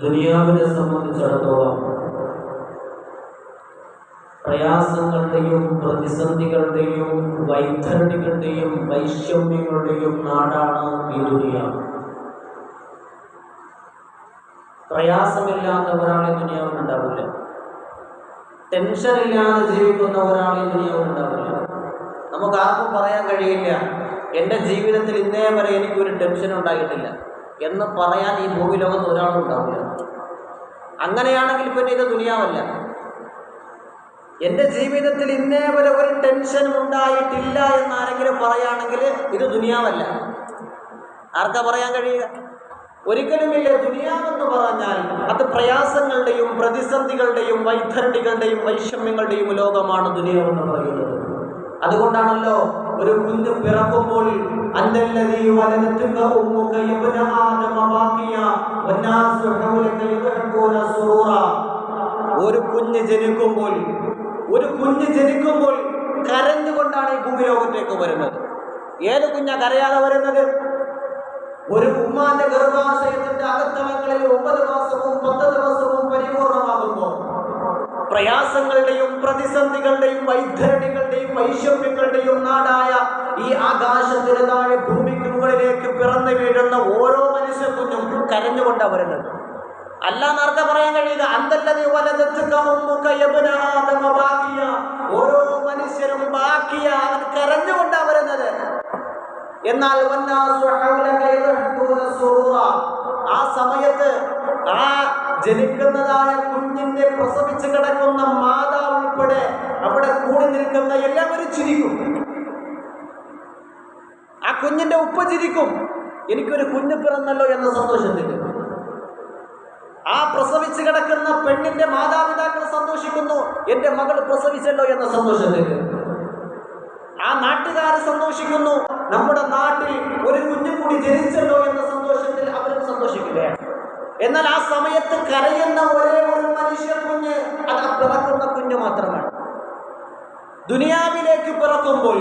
ദുനിയാവിനെ സംബന്ധിച്ചിടത്തോളം പ്രയാസങ്ങളുടെയും പ്രതിസന്ധികളുടെയും വൈതരണികളുടെയും വൈഷമ്യങ്ങളുടെയും നാടാണ് ഈ ദുനിയാവ്. പ്രയാസമില്ലാത്ത ഒരാളെ ദുനിയാവിലുണ്ടാവില്ല. ടെൻഷനില്ലാതെ ജീവിക്കുന്ന ഒരാളെ ദുനിയാവിലുണ്ടാവില്ല. നമുക്ക് ആർക്കും പറയാൻ കഴിയില്ല എൻ്റെ ജീവിതത്തിൽ ഇന്നേ വരെ എനിക്കൊരു ടെൻഷൻ ഉണ്ടായിട്ടില്ല എന്ന് പറയാൻ ഈ ഭൂമി ലോകത്ത് ഒരാളും ഉണ്ടാവില്ല. അങ്ങനെയാണെങ്കിൽ പിന്നെ ഇത് ദുനിയാവല്ല. എൻ്റെ ജീവിതത്തിൽ ഇന്നേ വരെ ഒരു ടെൻഷൻ ഉണ്ടായിട്ടില്ല എന്നാരെങ്കിലും പറയുകയാണെങ്കിൽ ഇത് ദുനിയാവല്ല. ആർക്കാ പറയാൻ കഴിയുക? ഒരിക്കലുമില്ല. ദുനിയാവെന്ന് പറഞ്ഞാൽ അത് പ്രയാസങ്ങളുടെയും പ്രതിസന്ധികളുടെയും വൈതരണികളുടെയും വൈഷമ്യങ്ങളുടെയും ലോകമാണ് ദുനിയാവെന്ന് പറയുന്നത്. അതുകൊണ്ടാണല്ലോ ഒരു കുഞ്ഞ് പിറക്കുമ്പോൾ ഒരു കുഞ്ഞ് ജനിക്കുമ്പോൾ കരഞ്ഞുകൊണ്ടാണ് ഈ ഭൂമി ലോകത്തേക്ക് വരുന്നത്. ഏത് കുഞ്ഞാ കരയാതെ വരുന്നത്? ഒരു ഉമ്മാന്റെ ഗർഭാശയത്തിന്റെ അകത്തളങ്ങളിൽ 9 മാസവും 10 ദിവസവും പരിപൂർണമാകുമ്പോൾ പ്രയാസങ്ങളുടെയും പ്രതിസന്ധികളുടെയും വൈതരണികളുടെയും വൈഷമ്യങ്ങളുടെയും നാടായ ഈ ആകാശത്തിന് താഴെ ഭൂമിക്ക് മുകളിലേക്ക് പിറന്നു വീഴുന്ന ഓരോ മനുഷ്യ കുഞ്ഞും കരഞ്ഞുകൊണ്ടാണ് വരുന്നത്. അല്ലാന്നർക്ക പറയാൻ കഴിയുക ഓരോ മനുഷ്യരും ബാക്കിയ അവൻ കരഞ്ഞുകൊണ്ടാണ് വരുന്നത്. എന്നാൽ ആ സമയത്ത് ആ ജനിക്കുന്നതായ കുഞ്ഞിന്റെ പ്രസവിച്ച് കിടക്കുന്ന മാതാവ് ഉൾപ്പെടെ അവിടെ കൂടി നിൽക്കുന്ന എല്ലാവരും ചിരിക്കും. ആ കുഞ്ഞിന്റെ ഉപ്പ ചിരിക്കും, എനിക്കൊരു കുഞ്ഞ് പിറന്നല്ലോ എന്ന സന്തോഷത്തിൽ. ആ പ്രസവിച്ച് കിടക്കുന്ന പെണ്ണിന്റെ മാതാപിതാക്കൾ സന്തോഷിക്കുന്നു, എന്റെ മകൾ പ്രസവിച്ചല്ലോ എന്ന സന്തോഷത്തിൽ. ആ നാട്ടുകാർ സന്തോഷിക്കുന്നു, നമ്മുടെ നാട്ടിൽ ഒരു കുഞ്ഞു കൂടി ജനിച്ചല്ലോ എന്ന സന്തോഷത്തിൽ അവരും സന്തോഷിക്കുകയാണ്. എന്നാൽ ആ സമയത്ത് കരയുന്ന ഒരേ ഒരു മനുഷ്യ കുഞ്ഞ് അത് പിറക്കുന്ന കുഞ്ഞ് മാത്രമാണ്. ദുനിയാവിലേക്ക് പിറക്കുമ്പോൾ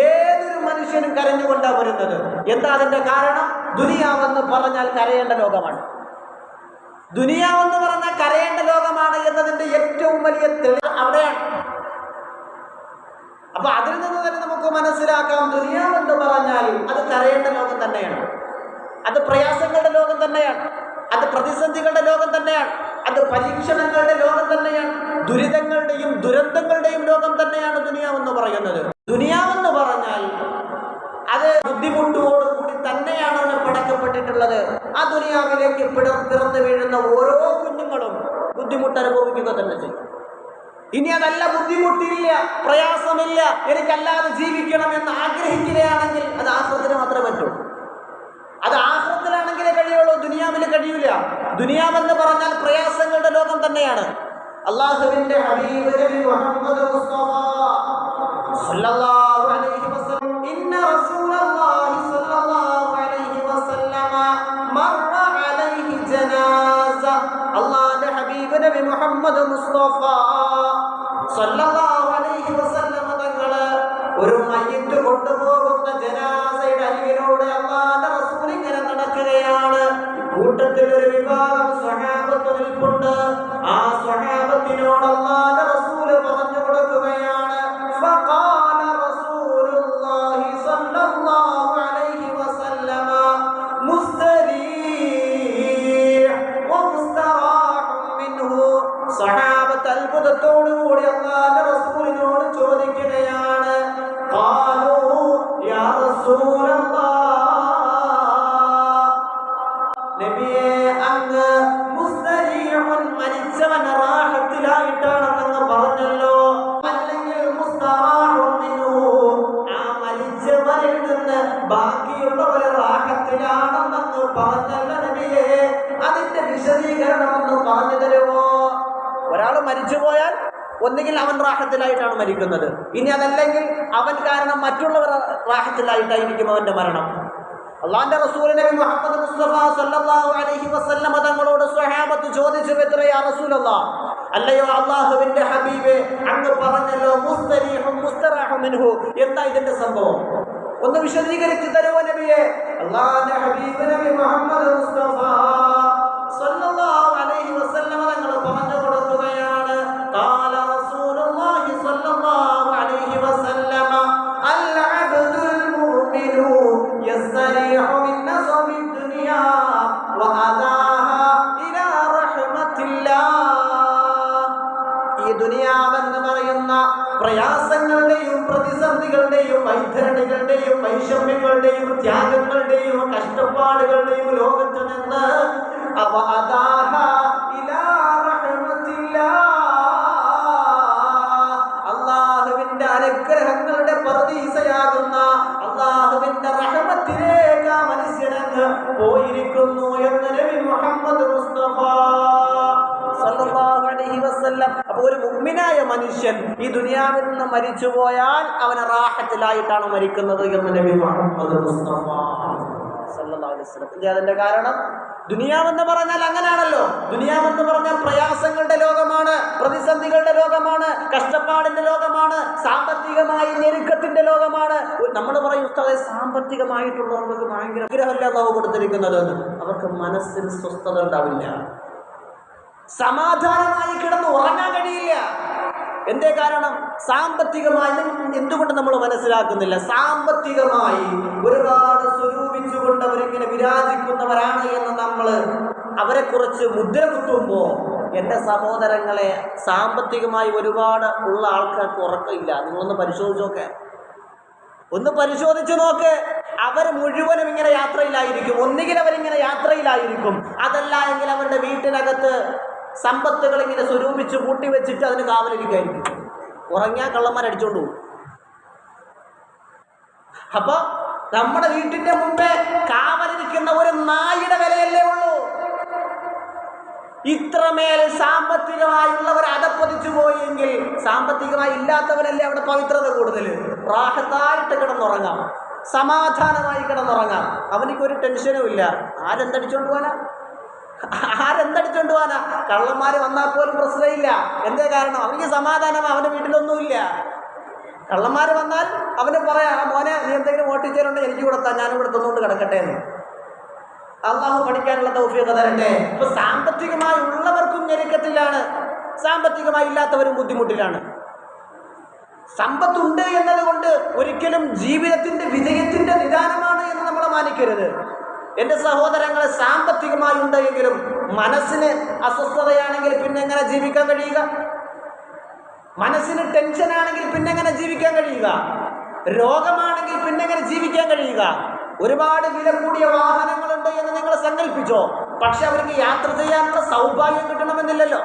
ഏതൊരു മനുഷ്യനും കരഞ്ഞുകൊണ്ടാണ് വരുന്നത്. എന്താ അതിന്റെ കാരണം? ദുനിയാവെന്ന് പറഞ്ഞാൽ കരയേണ്ട ലോകമാണ്. ദുനിയാവെന്ന് പറഞ്ഞാൽ കരയേണ്ട ലോകമാണ് എന്നതിന്റെ ഏറ്റവും വലിയ തെളിവ് അവിടെയാണ്. അപ്പൊ അതിൽ നിന്ന് തന്നെ നമുക്ക് മനസ്സിലാക്കാം, ദുനിയാവെന്ന് പറഞ്ഞാൽ അത് കരയേണ്ട ലോകം തന്നെയാണ്, അത് പ്രയാസങ്ങളുടെ ലോകം തന്നെയാണ്, അത് പ്രതിസന്ധികളുടെ ലോകം തന്നെയാണ്, അത് പരീക്ഷണങ്ങളുടെ ലോകം തന്നെയാണ്, ദുരിതങ്ങളുടെയും ദുരന്തങ്ങളുടെയും ലോകം തന്നെയാണ് ദുനിയാവെന്ന് പറയുന്നത്. ദുനിയാവെന്ന് പറഞ്ഞാൽ അത് ബുദ്ധിമുട്ടോടുകൂടി തന്നെയാണ് അതിന് പടക്കപ്പെട്ടിട്ടുള്ളത്. ആ ദുനിയാവിലേക്ക് പിറന്നു വീഴുന്ന ഓരോ കുഞ്ഞുങ്ങളും ബുദ്ധിമുട്ട് അനുഭവിക്കുക തന്നെ ചെയ്യും. ഇനി അതല്ല, ബുദ്ധിമുട്ടില്ല, പ്രയാസമില്ല, എനിക്കല്ലാതെ ജീവിക്കണം എന്ന് ആഗ്രഹിക്കുകയാണെങ്കിൽ അത് ആഖിറത്തിന് മാത്രമേ പറ്റുള്ളൂ. അത് ആഖിറത്തിലാണെങ്കിലേ കഴിയുള്ളൂ, ദുനിയാവിൽ കഴിയൂല. ദുനിയാവെന്ന് പറഞ്ഞാൽ പ്രയാസങ്ങളുടെ ലോകം തന്നെയാണ്. അല്ലാഹുവിന്റെ ഹബീബ് നബി മുഹമ്മദ് മുസ്തഫ സല്ലല്ലാഹു അലൈഹി വസല്ലം ഇന്ന റസൂലല്ലാഹി സല്ലല്ലാഹു അലൈഹി വസല്ലമ മർറ അലൈഹി ജനാസ. അല്ലാഹുവിന്റെ ഹബീബ് നബി മുഹമ്മദ് മുസ്തഫ സല്ലല്ലാഹു അലൈഹി വസല്ലമ തങ്ങളെ ഒരു മയ്യിത്ത് കൊണ്ടുപോകുന്ന ജനാസയുടെ അരികിലൂടെ അല്ലാഹുവിന്റെ റസൂൽ ഇങ്ങനെ നടക്കുകയാണ്. കൂട്ടത്തിൽ ഒരു വിഭാഗം സ്വഹാബത്ത് നിൽപ്പുണ്ട്. ആ സ്വഹാബത്തിനോട് അല്ലാഹുവിന്റെ റസൂൽ പറഞ്ഞു കൊടുക്കുകയാണ്, ഫഖാല റസൂലുള്ളാഹി സ്വല്ലല്ലാഹു അലൈഹി വസല്ലമ മുസ്തരീഹ് വ മുസ്തറാഹും മിൻഹു. സ്വഹാബത്ത് അത്ഭുതത്തോടുകൂടി അല്ലാഹുവിന്റെ റസൂലിനോട് ചോദിക്കുകയാണ്, ഖാലൂ യാ റസൂലല്ലാഹ്, നബിയേ അങ്ങ് മുസ്തരീഹുൻ മരിച്ചവൻ റാഹത്തിലായിട്ടാണെന്ന് പറഞ്ഞല്ലോ, അല്ലെങ്കിൽ മുസ്തറാഹും മിൻഹു ആ മരിച്ചവരിൽ നിന്ന് ബാക്കിയുള്ളവർ റാഹത്തിലാണെന്ന് പറഞ്ഞല്ലോ നബിയേ, അതിന്റെ വിശദീകരണം ഒന്ന് പറഞ്ഞു തരുമോ? ഒരാൾ മരിച്ചുപോയാൽ ഒന്നുകിൽ അവൻ റാഹത്തിലായിട്ടാണ് മരിക്കുന്നത്, ഇനി അതല്ലെങ്കിൽ അവൻ കാരണം മറ്റുള്ളവർ റാഹത്തിലായിട്ടായിരിക്കും അവന്റെ മരണം. അല്ലാഹുവിന്റെ റസൂൽ നബി മുഹമ്മദ് മുസ്തഫ സല്ലല്ലാഹു അലൈഹി വസല്ലം തങ്ങളോട് സ്വഹാബത്ത് ചോദിച്ചു, യാ റസൂലല്ലാഹ്, അല്ലയോ അല്ലാഹുവിന്റെ ഹബീബേ, അങ്ങ് പറഞ്ഞല്ലോ മുസ്തരീഹും മുസ്തറാഹും മിൻഹു, എന്താ ഇതിന്റെ സംഭവം? ഒന്ന് വിശദീകരിച്ചു തരുമോ നബിയെ? അല്ലാഹുവിന്റെ ഹബീബ് നബി മുഹമ്മദ് മുസ്തഫ സല്ലല്ലാഹു ഈ ദുനിയാവെന്ന് പറയുന്ന പ്രയാസങ്ങളുടെയും പ്രതിസന്ധികളുടെയും വൈതരണികളുടെയും വൈഷമ്യങ്ങളുടെയും ത്യാഗങ്ങളുടെയും കഷ്ടപ്പാടുകളുടെയും ലോകത്ത് നിന്ന് അവ അദാഹ ഇലാ റഹ്മത്തില്ലാഹ്, അല്ലാഹുവിന്റെ അനുഗ്രഹങ്ങളുടെ പർദീസയാകുന്ന അല്ലാഹുവിന്റെ റഹ്മത്തിലേക്ക് ആ മനുഷ്യനങ്ങ് പോയിരിക്കുന്നു എന്ന് നബി മുഹമ്മദ് മുസ്തഫ സല്ലല്ലാഹു അലൈഹി വസല്ലം. അപ്പോൾ ഒരു മുഅ്മിനായ മനുഷ്യൻ ഈ ദുനിയാവിൽ നിന്ന് മരിച്ചു പോയാൽ അവന് റാഹത്തിലായിട്ടാണ് മരിക്കുന്നത് എന്ന് നബി മുഹമ്മദ് മുസ്തഫ സല്ലല്ലാഹു അലൈഹി വസല്ലം. അതിന്റെ കാരണം ദുനിയാവെന്ന് പറഞ്ഞാൽ അങ്ങനെയാണല്ലോ. ദുനിയാവെന്ന് പറഞ്ഞാൽ പ്രയാസങ്ങളുടെ ലോകമാണ്, പ്രതിസന്ധികളുടെ ലോകമാണ്, കഷ്ടപ്പാടിന്റെ ലോകമാണ്, സാമ്പത്തികമായ ഞെരുക്കത്തിന്റെ ലോകമാണ്. നമ്മൾ പറയും ഉസ്താദേ സാമ്പത്തികമായിട്ടുള്ളവർക്ക് ഭയങ്കര അനുഗ്രഹമല്ല അല്ലാഹു കൊടുത്തിരിക്കുന്നത്, അവർക്ക് മനസ്സിന് സ്വസ്ഥത ഉണ്ടാവില്ല, സമാധാനമായി കിടന്ന് ഉറങ്ങാൻ കഴിയില്ല. എന്തേ കാരണം? സാമ്പത്തികമായി എന്തുകൊണ്ട് നമ്മൾ മനസ്സിലാക്കുന്നില്ല? സാമ്പത്തികമായി ഒരുപാട് സ്വരൂപിച്ചുകൊണ്ട് അവരിങ്ങനെ വിരാജിക്കുന്നവരാണ് എന്ന് നമ്മൾ അവരെ കുറിച്ച് മുദ്ര കുത്തുമ്പോൾ, എൻ്റെ സഹോദരങ്ങളെ, സാമ്പത്തികമായി ഒരുപാട് ഉള്ള ആൾക്കാർക്ക് ഉറക്കമില്ല. നിങ്ങളൊന്ന് പരിശോധിച്ച് നോക്കെ, ഒന്ന് പരിശോധിച്ചു നോക്ക്. അവർ മുഴുവനും ഇങ്ങനെ യാത്രയിലായിരിക്കും. ഒന്നുകിൽ അവരിങ്ങനെ യാത്രയിലായിരിക്കും, അതല്ല എങ്കിൽ അവരുടെ വീട്ടിനകത്ത് സമ്പത്തുകൾ ഇങ്ങനെ സ്വരൂപിച്ച് കൂട്ടി വെച്ചിട്ട് അതിന് കാവലിരിക്കായിരിക്കും. ഉറങ്ങിയാൽ കള്ളന്മാരടിച്ചോണ്ട് പോകും. അപ്പൊ നമ്മുടെ വീട്ടിന്റെ മുമ്പേ കാവലിരിക്കുന്ന ഒരു നായുടെ വിലയല്ലേ ഉള്ളൂ. ഇത്രമേൽ സാമ്പത്തികമായുള്ളവർ അടപ്പൊതിച്ചു പോയെങ്കിൽ സാമ്പത്തികമായി ഇല്ലാത്തവരല്ലേ അവിടെ പവിത്രത കൂടുതൽ. റാഹത്തായിട്ട് കിടന്നുറങ്ങാം, സമാധാനമായി കിടന്നുറങ്ങാം, അവനിക്കൊരു ടെൻഷനും ഇല്ല. ആരെന്തടിച്ചോണ്ട് പോകാനാ? കള്ളന്മാര് വന്നാൽ പോലും പ്രശ്നമില്ല. എന്തേ കാരണം? അവനിക്ക് സമാധാനം, അവന്റെ വീട്ടിലൊന്നുമില്ല. കള്ളന്മാര് വന്നാൽ അവന് പറയാം, മോനെ നീ എന്തെങ്കിലും ഓട്ടിച്ചേരുണ്ടെങ്കിൽ എനിക്ക് കൊടുത്താൽ ഞാനും ഇവിടെ തന്നുകൊണ്ട് കിടക്കട്ടെ എന്ന്. അള്ളാഹു പഠിക്കാനുള്ള തൗഫീഖ് തരട്ടെ. ഇപ്പൊ സാമ്പത്തികമായി ഉള്ളവർക്കും ഞെരുക്കത്തിലാണ്, സാമ്പത്തികമായി ഇല്ലാത്തവരും ബുദ്ധിമുട്ടിലാണ്. സമ്പത്തുണ്ട് എന്നതുകൊണ്ട് ഒരിക്കലും ജീവിതത്തിന്റെ വിജയത്തിന്റെ നിദാനമാണ് എന്ന് നമ്മൾ മാനിക്കരുത്. എൻ്റെ സഹോദരങ്ങളെ, സാമ്പത്തികമായി ഉണ്ടെങ്കിലും മനസ്സിന് അസ്വസ്ഥതയാണെങ്കിൽ പിന്നെ എങ്ങനെ ജീവിക്കാൻ കഴിയുക? മനസ്സിന് ടെൻഷനാണെങ്കിൽ പിന്നെ എങ്ങനെ ജീവിക്കാൻ കഴിയുക? രോഗമാണെങ്കിൽ പിന്നെ എങ്ങനെ ജീവിക്കാൻ കഴിയുക? ഒരുപാട് വില കൂടിയ വാഹനങ്ങളുണ്ട് എന്ന് നിങ്ങൾ സങ്കല്പിച്ചോ, പക്ഷെ അവർക്ക് യാത്ര ചെയ്യാനുള്ള സൗഭാഗ്യം കിട്ടണമെന്നില്ലല്ലോ.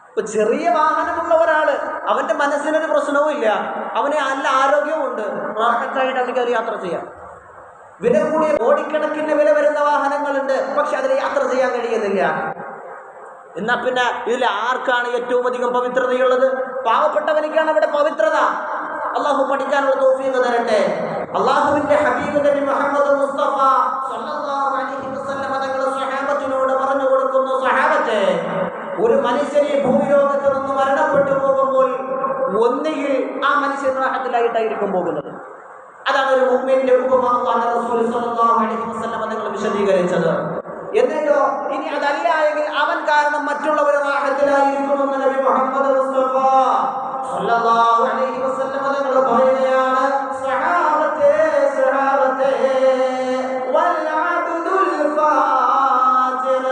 ഇപ്പൊ ചെറിയ വാഹനമുള്ള ഒരാള്, അവന്റെ മനസ്സിനൊരു പ്രശ്നവും ഇല്ല, അവന് നല്ല ആരോഗ്യവും ഉണ്ട്, റാഹത്തായിട്ട് അവർക്ക് യാത്ര ചെയ്യാം. വില കൂടിയ കോടിക്കണക്കിന് വില വരുന്ന വാഹനങ്ങളുണ്ട്, പക്ഷെ അതിൽ യാത്ര ചെയ്യാൻ കഴിയുന്നില്ല. എന്നാ പിന്നെ ഇതിൽ ആർക്കാണ് ഏറ്റവും അധികം പവിത്രതയുള്ളത്? പാവപ്പെട്ടവനിക്കാണ് അവിടെ പവിത്രത. അള്ളാഹു പഠിക്കാനുള്ള തൗഫീഖ് തരട്ടെ. അള്ളാഹുവിന്റെ ഹബീബ് നബി മുഹമ്മദ് മുസ്തഫ സല്ലല്ലാഹു അലൈഹി വസല്ലം തങ്ങൾ സ്വഹാബത്തിനോട് പറഞ്ഞു കൊടുക്കുന്നു, സ്വഹാബത്തെ, ഒരു മനുഷ്യൻ ഈ ഭൂമിലോകത്ത് നിന്ന് മരണപ്പെട്ടു പോകുമ്പോൾ ഒന്നുകിൽ ആ മനുഷ്യൻ റാഹത്തിലായിട്ടായിരിക്കും പോകുന്നത്. അതാണ് ഒരു മുഅ്മിന്റെ ഉപമ അല്ലാഹുവിന്റെ റസൂൽ സല്ലല്ലാഹു അലൈഹി വസല്ലം തങ്ങൾ വിശദീകരിച്ചത്. എന്നിട്ടോ ഇനി അതല്ല എങ്കിൽ അവൻ കാരണം മറ്റുള്ളവർ റാഹത്തിലായിരിക്കുമെന്ന് നബി മുഹമ്മദ് മുസ്തഫ സല്ലല്ലാഹു അലൈഹി വസല്ലം തങ്ങൾ പറയുകയാണ്, സ്വഹാബത്തെ സ്വഹാബത്തെ വൽ അബ്ദുൽ ഫാജിർ,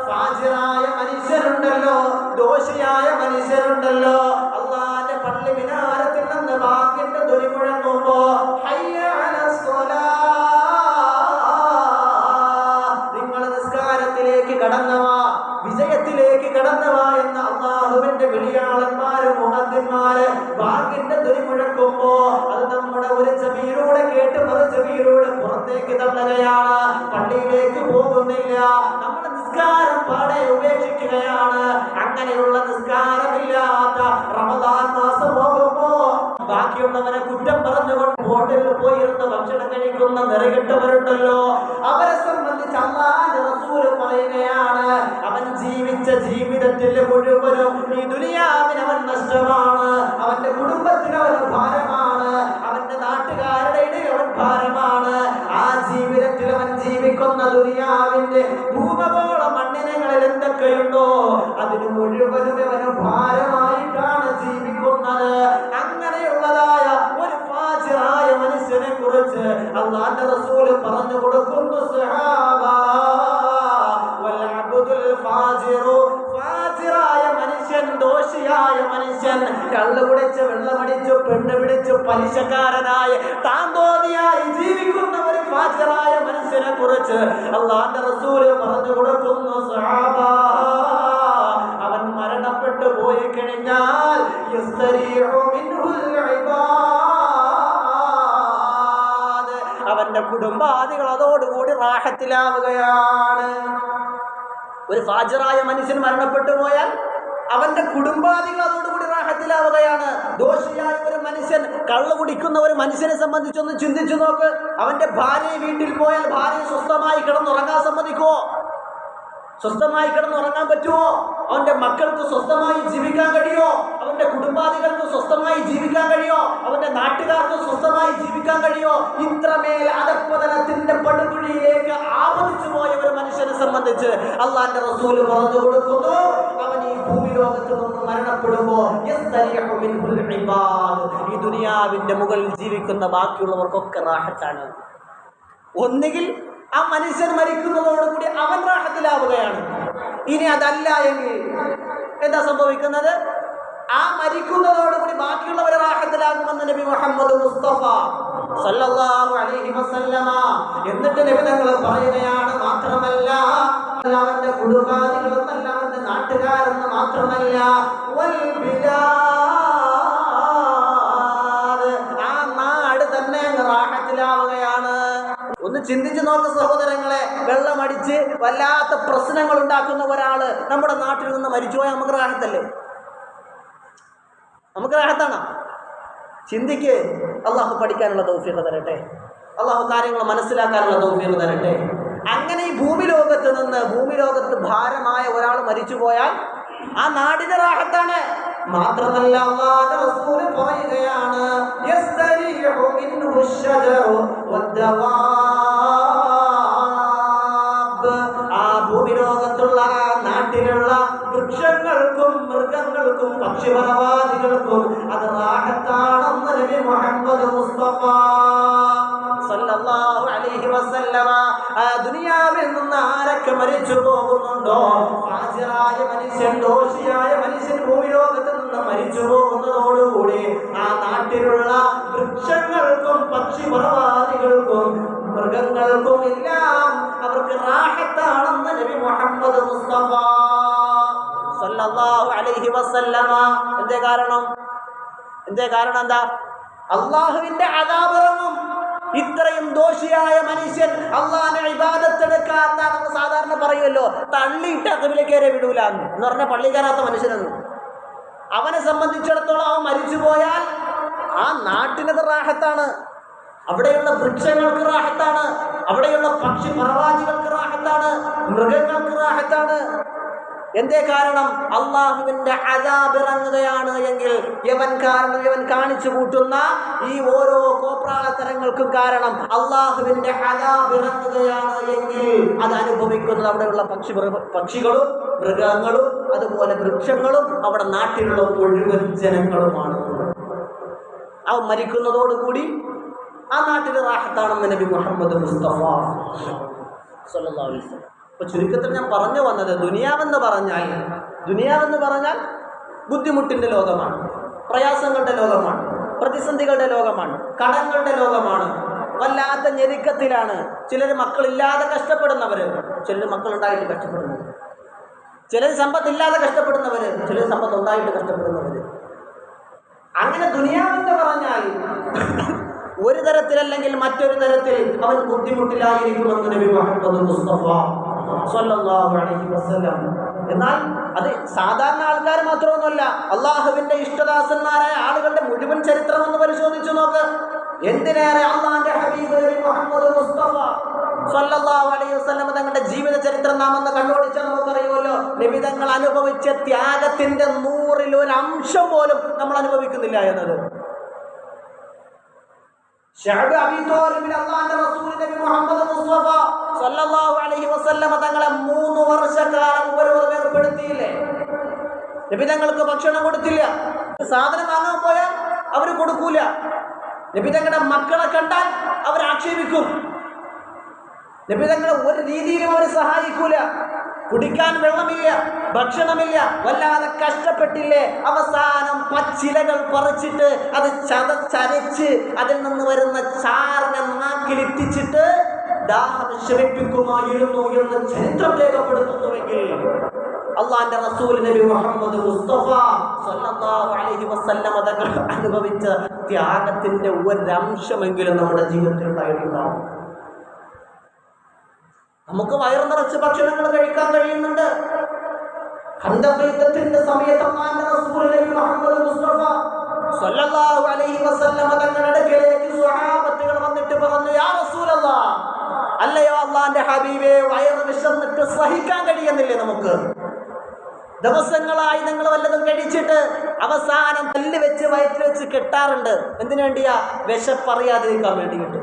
ഫാജിറായ മനുഷ്യരുണ്ടല്ലോ, ദോഷിയായ മനുഷ്യരുണ്ടല്ലോ, അല്ലാഹുവിന്റെ പള്ളി മിനാരത്തിൽ നിന്ന് ബാങ്കിന്റെ ധ്വനി മുഴങ്ങുമ്പോ ഹയ്യ അലസ്സലാ, നിങ്ങൾ നിസ്കാരത്തിലേക്ക് കടന്നവാ, വിജയത്തിലേക്ക് കടന്നവാ എന്ന അള്ളാഹുവിന്റെ വിളിയാളന്മാര് മുഅദ്ദിന്മാര് ബാങ്കിന്റെ ധ്വനി മുഴക്കുമ്പോ അത് നമ്മുടെ ഒരു ചെവിയിലൂടെ കേട്ട് മറു ചെവിയിലൂടെ പുറത്തേക്ക് തള്ളുകയാണ്, പള്ളിയിലേക്ക് പോകുന്നില്ല, നമ്മുടെ നിസ്കാരം പാടെ ഉപേക്ഷിക്കുകയാണ്. അങ്ങനെയുള്ള നിസ്കാരമില്ലാത്ത റമദാൻ മാസം പോകുമ്പോ ബാക്കിയുള്ളവരെ കുറ്റം പറഞ്ഞുകൊണ്ട് ഹോട്ടലിൽ പോയിരുന്ന് ഭക്ഷണം കഴിക്കുന്ന നിറകെട്ടവരുണ്ടല്ലോ, അവരെ സംബന്ധിച്ച് അല്ലാഹുവിന്റെ റസൂൽ പറയുകയാണ്, അവൻ ജീവിച്ച ജീവിതത്തിൽ മുഴുവനും ഈ ദുനിയാവിന് അവൻ നഷ്ടമാണ്, അവന്റെ കുടുംബത്തിന് അവൻ ഭാരമാണ്, അവന്റെ നാട്ടുകാരുടെ ഇടയിൽ അവൻ ഭാരമാണ്. ആ ജീവിതത്തിൽ അവൻ ജീവിക്കുന്ന ദുനിയാവിന്റെ ഭൂമഗോളം മണ്ണിനങ്ങളിൽ എന്തൊക്കെയുണ്ടോ അതിന് മുഴുവനും അവന് ഭാരമായിട്ടാണ് ജീവിക്കുന്നത്. അങ്ങനെയുള്ളതായ ഒരു ഫാജിറായ മനുഷ്യനെ കുറിച്ച് അല്ലാഹുവിന്റെ റസൂൽ പറഞ്ഞു കൊടുക്കുന്നു, സ്വഹാബ വൽ അബ്ദുൽ ഫാജിറു, ഫാജിറായ മനുഷ്യൻ കള്ളു കുടിച്ച് വെള്ളമടിച്ച് പെണ്ണ് പിടിച്ച് പലിശക്കാരനായ താന്തോന്നിയായി ജീവിക്കുന്ന ഒരു ഫാജിറായ മനുഷ്യനെ കുറിച്ച് അല്ലാഹുവിന്റെ റസൂൽ പറഞ്ഞു കൊടുക്കുന്നു, സഹാബാ, അവൻ മരണപ്പെട്ടു പോയി കഴിഞ്ഞാൽ അവന്റെ കുടുംബാദികൾ അതോടുകൂടി റാഹത്തിലാവുകയാണ്. ഒരു ഫാജിറായ മനുഷ്യൻ മരണപ്പെട്ടു പോയാൽ അവന്റെ കുടുംബാദികൾ അതോടുകൂടി റാഹത്തിലാവുകയാണ്. ദോഷിയായ ഒരു മനുഷ്യൻ, കള്ളു കുടിക്കുന്ന ഒരു മനുഷ്യനെ സംബന്ധിച്ചൊന്ന് ചിന്തിച്ചു നോക്ക്. അവന്റെ ഭാര്യ വീട്ടിൽ പോയാൽ ഭാര്യ സ്വസ്ഥമായി കിടന്നുറങ്ങാൻ സമ്മതിക്കുമോ? സ്വസ്ഥമായി കിടന്നുറങ്ങാൻ പറ്റുമോ? അവന്റെ മക്കൾക്ക് സ്വസ്ഥമായി ജീവിക്കാൻ കഴിയോ? അവന്റെ കുടുംബാദികൾക്ക് സ്വസ്ഥമായി ജീവിക്കാൻ കഴിയോ? അവന്റെ നാട്ടുകാർക്ക് സ്വസ്ഥമായി ജീവിക്കാൻ കഴിയോ? ഇത്രമേൽ അധപ്പതനത്തിന്റെ പടുകുഴിയിലേക്ക് ആപതിച്ചു പോയ ഒരു മനുഷ്യനെ സംബന്ധിച്ച് അല്ലാഹുവിന്റെ റസൂൽ പറഞ്ഞു കൊടുക്കുന്നു, അവൻ ഈ ഭൂമി ലോകത്ത് നിന്ന് മരണപ്പെടുമ്പോ ഈ ദുനിയാവിന്റെ മുകളിൽ ജീവിക്കുന്ന ബാക്കിയുള്ളവർക്കൊക്കെ റാഹത്താണ്. ഒന്നുകിൽ ആ മനുഷ്യൻ മരിക്കുന്നതോടുകൂടി അവൻ റാഹത്തിലാവുകയാണ്. ഇനി അതല്ല എങ്കിൽ എന്താ സംഭവിക്കുന്നത്? ആ മരിക്കുന്നതോടുകൂടി ബാക്കിയുള്ളവരെ റാഹത്തിലാകുമെന്ന് നബി മുഹമ്മദ് മുസ്തഫ സല്ലല്ലാഹു അലൈഹി വസല്ലമ. എന്നിട്ട് നബി തങ്ങൾ പറയുകയാണ്, മാത്രമല്ല അവന്റെ കുടുംബാദികളെന്നല്ല, അവന്റെ നാട്ടുകാരെന്ന് മാത്രമല്ല, ആ നാട് തന്നെ റാഹത്തിലാവുകയാണ്. ഒന്ന് ചിന്തിച്ചു നോക്ക് സഹോദരങ്ങളെ. വെള്ളമടിച്ച് വല്ലാത്ത പ്രശ്നങ്ങൾ ഉണ്ടാക്കുന്ന ഒരാള് നമ്മുടെ നാട്ടിൽ നിന്ന് മരിച്ചുപോയാൽ നമുക്ക് റാഹത്തല്ലേ? നമുക്ക് റാഹത്താണോ? ചിന്തിക്ക്. അള്ളാഹു പഠിക്കാനുള്ള തൗഫീഖ് തരട്ടെ. അള്ളാഹു കാര്യങ്ങൾ മനസ്സിലാക്കാനുള്ള തൗഫീഖ് തരട്ടെ. അങ്ങനെ ഈ ഭൂമി ലോകത്ത് ഭാരമായ ഒരാൾ മരിച്ചു പോയാൽ ആ നാടിന്റെ റാഹത്താണ്. മാത്രമല്ല അല്ലാഹുവിന്റെ റസൂൽ പറയുകയാണ്, യസ്തരീഹു മിൻഹു അശ്ശജറു വദ്ദവാബ്. ആ ഭൂമി ലോകത്തുള്ള ആ നാട്ടിലുള്ള വൃക്ഷങ്ങൾക്കും മൃഗങ്ങൾക്കും പക്ഷിപരവാദികൾക്കും അത് റാഹത്താണെന്ന് നബി മുഹമ്മദ് മുസ്തഫ സല്ലല്ലാഹു അലൈഹി വസല്ലമ. ദുനിയാവിൽ നിന്ന് ആരൊക്കെ മരിച്ചു പോകുന്നുണ്ടോ, ഫാജിറായ മനുഷ്യൻ, ദോഷിയായ മനുഷ്യൻ ഭൂമി ലോകത്ത് നിന്ന് മരിച്ചു പോകുന്നതോടുകൂടി ആ നാട്ടിലുള്ള വൃക്ഷങ്ങൾക്കും പക്ഷിപരവാദികൾക്കും മൃഗങ്ങൾക്കും എല്ലാം അവർക്ക് റാഹത്താണെന്ന് നബി മുഹമ്മദ് മുസ്തഫ സല്ലല്ലാഹു അലൈഹി വസല്ലമ. എന്തേ കാരണം എന്താ? അള്ളാഹുവിന്റെ അദാബ് ഇറങ്ങും. ഇത്രയും ദോഷിയായ മനുഷ്യൻ അള്ളാഹിനെ ഇബാദത്തെടുക്കാൻ, നമ്മൾ സാധാരണ പറയുമല്ലോ, തള്ളിയിട്ട് അഖിബിലേക്കേറെ വിടൂല എന്ന് പറഞ്ഞ പള്ളി കയറാത്ത മനുഷ്യനൊന്നും. അവനെ സംബന്ധിച്ചിടത്തോളം അവൻ മരിച്ചു പോയാൽ ആ നാട്ടിനത് റാഹത്താണ്, അവിടെയുള്ള വൃക്ഷങ്ങൾക്ക് റാഹത്താണ്, അവിടെയുള്ള പക്ഷി പറവാജികൾക്ക് റാഹത്താണ്, മൃഗങ്ങൾക്ക് റാഹത്താണ്. എന്തേ കാരണം? അള്ളാഹുവിന്റെ അദാബ് ഇറങ്ങുകയാണ് എങ്കിൽ യവൻ കാണിച്ചു കൂട്ടുന്ന ഈ ഓരോ കോപ്രാളത്തരങ്ങൾക്കും കാരണം അള്ളാഹുവിന്റെ അദാബ് ഇറങ്ങുകയാണ് എങ്കിൽ അത് അനുഭവിക്കുന്നത് അവിടെയുള്ള പക്ഷികളും മൃഗങ്ങളും അതുപോലെ വൃക്ഷങ്ങളും അവിടെ നാട്ടിലുള്ള മുഴുവൻ ജനങ്ങളുമാണ്. അവൻ മരിക്കുന്നതോടുകൂടി ആ നാട്ടിൽ റാഹത്താണെന്ന് നബി മുഹമ്മദ് മുസ്തഫ സല്ലല്ലാഹു അലൈഹി വസല്ലം. അപ്പോൾ ചുരുക്കത്തിൽ ഞാൻ പറഞ്ഞു വന്നത്, ദുനിയാവെന്ന് പറഞ്ഞാൽ ബുദ്ധിമുട്ടിൻ്റെ ലോകമാണ്, പ്രയാസങ്ങളുടെ ലോകമാണ്, പ്രതിസന്ധികളുടെ ലോകമാണ്, കടങ്ങളുടെ ലോകമാണ്, വല്ലാത്ത ഞെരുക്കത്തിലാണ്. ചിലർ മക്കളില്ലാതെ കഷ്ടപ്പെടുന്നവർ, ചിലർ മക്കളുണ്ടായിട്ട് കഷ്ടപ്പെടുന്നവർ, ചിലർ സമ്പത്തില്ലാതെ കഷ്ടപ്പെടുന്നവർ, ചിലർ സമ്പത്ത് ഉണ്ടായിട്ട് കഷ്ടപ്പെടുന്നവർ. അങ്ങനെ ദുനിയാവെന്ന് പറഞ്ഞാൽ ഒരു തരത്തിലല്ലെങ്കിൽ മറ്റൊരു തരത്തിൽ അവൻ ബുദ്ധിമുട്ടിലായിരിക്കുമെന്ന് നബി മുഹമ്മദ് മുസ്തഫ സ്വല്ലല്ലാഹു അലൈഹി വസല്ലം. എന്നാൽ അത് സാധാരണ ആൾക്കാർ മാത്രമൊന്നുമല്ല, അള്ളാഹുവിന്റെ ഇഷ്ടദാസന്മാരായ ആളുകളുടെ മുഴുവൻ ചരിത്രം ഒന്ന് പരിശോധിച്ചു നോക്ക്. എന്തിനേറെ അള്ളാഹിന്റെ ഹബീബ് നബി മുഹമ്മദ് മുസ്തഫ സ്വല്ലല്ലാഹു അലൈഹി വസല്ലം തങ്ങളുടെ ജീവിത ചരിത്രം നാം ഒന്ന് കണ്ടുപിടിച്ചാൽ നമുക്കറിയുമല്ലോ, നബി തങ്ങൾ അനുഭവിച്ച ത്യാഗത്തിന്റെ 100-ൽ 1 അംശം പോലും നമ്മൾ അനുഭവിക്കുന്നില്ല എന്നത്. ശഅബ് അബീ ത്വാലിബിന് അല്ലാഹുവിന്റെ റസൂൽ നബി മുഹമ്മദ് മുസ്തഫ സല്ലല്ലാഹു അലൈഹി വസല്ലം തങ്ങളെ 3 വർഷക്കാലം ഉപരോധം ഏർപ്പെടുത്തിയില്ലേ? നബി തങ്ങൾക്ക് ഭക്ഷണം കൊടുത്തില്ല, സാധനം വാങ്ങാൻ പോയാൽ അവർ കൊടുക്കൂല, നബി തങ്ങളുടെ മക്കളെ കണ്ടാൽ അവർ ആക്ഷേപിക്കും, നബി തങ്ങളെ ഒരു രീതിയിലും അവർ സഹായിക്കൂല. കുടിക്കാൻ വെള്ളമില്ല, ഭക്ഷണമില്ല, വല്ലാതെ കഷ്ടപ്പെട്ടില്ലേ. അവസാനം പച്ചിലകൾ പറിച്ചിട്ട് അത് ചതച്ചരച്ച് അതിൽ നിന്ന് വരുന്ന ചാറിനെ നാക്കിലിറ്റിച്ചിട്ട് ദാഹം ശമിപ്പിക്കുമായിരുന്നു എന്ന് ചരിത്രം രേഖപ്പെടുത്തുന്നുവെങ്കിൽ അള്ളാന്റെ റസൂൽ നബി മുഹമ്മദ് മുസ്തഫ സല്ലല്ലാഹു അലൈഹി വസല്ലം തങ്ങൾ അനുഭവിച്ച ത്യാഗത്തിന്റെ ഒരംശമെങ്കിലും നമ്മുടെ ജീവിതത്തിൽ ഉണ്ടായിട്ടുണ്ടാവും. നമുക്ക് വയറു നിറച്ച് ഭക്ഷണങ്ങൾ കഴിക്കാൻ കഴിയുന്നുണ്ട്. ഖന്തഖ് യുദ്ധത്തിന്റെ സമയത്ത് അള്ളാന്റെ റസൂൽ നബി മുഹമ്മദ് മുസ്തഫ സല്ലല്ലാഹു അലൈഹി വസല്ലം തങ്ങളുടെ അടുക്കലേക്ക് സ്വഹാബത്തുകൾ വന്നിട്ട് പറഞ്ഞു, യാ റസൂലല്ലാഹ്, അല്ലയോ അള്ളാന്റെ ഹബീബേ, വയറ് വിശന്നിട്ട് സഹിക്കാൻ കഴിയുന്നില്ലേ നമുക്ക്? ദിവസങ്ങളായി നിങ്ങൾ വല്ലതും കഴിച്ചിട്ട് അവസാനം കല്ല് വെച്ച് വയറ്റിൽ വെച്ച് കെട്ടാറുണ്ട്. എന്തിനു വേണ്ടിയാ? വിശപ്പറിയാതിരിക്കാൻ വേണ്ടിയിട്ട്.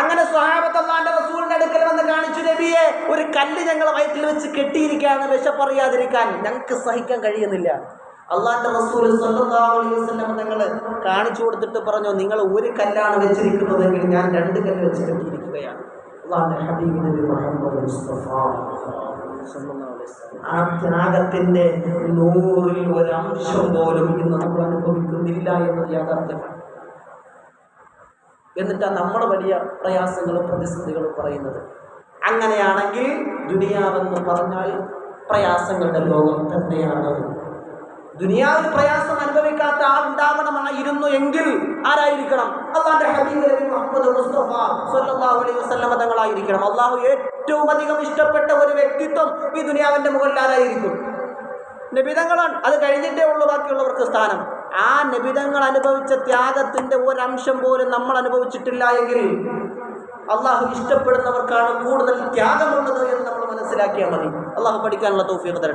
അങ്ങനെ സ്വഹാബത്ത് അല്ലാഹുവിന്റെ റസൂലിന്റെ അടുക്കൽ വന്ന് കാണിച്ചു, നബിയെ, ഒരു കല്ല് ഞങ്ങൾ വയറ്റിൽ വെച്ച് കെട്ടിയിരിക്കുകയാണ് വിശപ്പറിയാതിരിക്കാൻ, ഞങ്ങൾക്ക് സഹിക്കാൻ കഴിയുന്നില്ല. അള്ളാഹുവിന്റെ റസൂൽ സല്ലല്ലാഹു അലൈഹി വസല്ലം തങ്ങൾ കാണിച്ചു കൊടുത്തിട്ട് പറഞ്ഞു, നിങ്ങൾ ഒരു കല്ലാണ് വെച്ചിരിക്കുന്നതെങ്കിൽ ഞാൻ 2 കല്ല് വെച്ച് കെട്ടിയിരിക്കുകയാണ്. അള്ളാഹുവിന്റെ ഹബീബ് നബി മുഹമ്മദ് മുസ്തഫ ആ ത്യാഗത്തിന്റെ 100ൽ ഒരംശം പോലും ഇന്ന് നമ്മൾ അനുഭവിക്കുന്നില്ല എന്നത് യാഥാർത്ഥ്യമാണ്. എന്നിട്ടാണ് നമ്മുടെ വലിയ പ്രയാസങ്ങളും പ്രതിസന്ധികളും പറയുന്നത്. അങ്ങനെയാണെങ്കിൽ ദുനിയാവെന്ന് പറഞ്ഞാൽ പ്രയാസങ്ങളുടെ ലോകം തന്നെയാണ്. ദുനിയാവിൽ പ്രയാസം അനുഭവിക്കാത്ത ആളുണ്ടാവണമായിരുന്നു എങ്കിൽ ആരായിരിക്കണം? അല്ലാഹുവിന്റെ ഹബീബ് നബി മുഹമ്മദ് മുസ്തഫ സല്ലല്ലാഹു അലൈഹി വസല്ലം തങ്ങളായിരിക്കണം. അള്ളാഹു ഏറ്റവും അധികം ഇഷ്ടപ്പെട്ട ഒരു വ്യക്തിത്വം ഈ ദുനിയാവിന്റെ മുകളിൽ ആരായിരിക്കും? നബിതങ്ങളാണ്. അത് കഴിഞ്ഞിട്ടേ ഉള്ളൂ ബാക്കിയുള്ളവർക്ക് സ്ഥാനം. ആ നബിതങ്ങൾ അനുഭവിച്ച ത്യാഗത്തിന്റെ ഒരംശം പോലും നമ്മൾ അനുഭവിച്ചിട്ടില്ല എങ്കിൽ അള്ളാഹു ഇഷ്ടപ്പെടുന്നവർക്കാണ് കൂടുതൽ ത്യാഗമുള്ളത് എന്ന് നമ്മൾ മനസ്സിലാക്കിയാൽ മതി. അള്ളാഹു പഠിക്കാനുള്ള തൗഫീഖ് തരട്ടെ.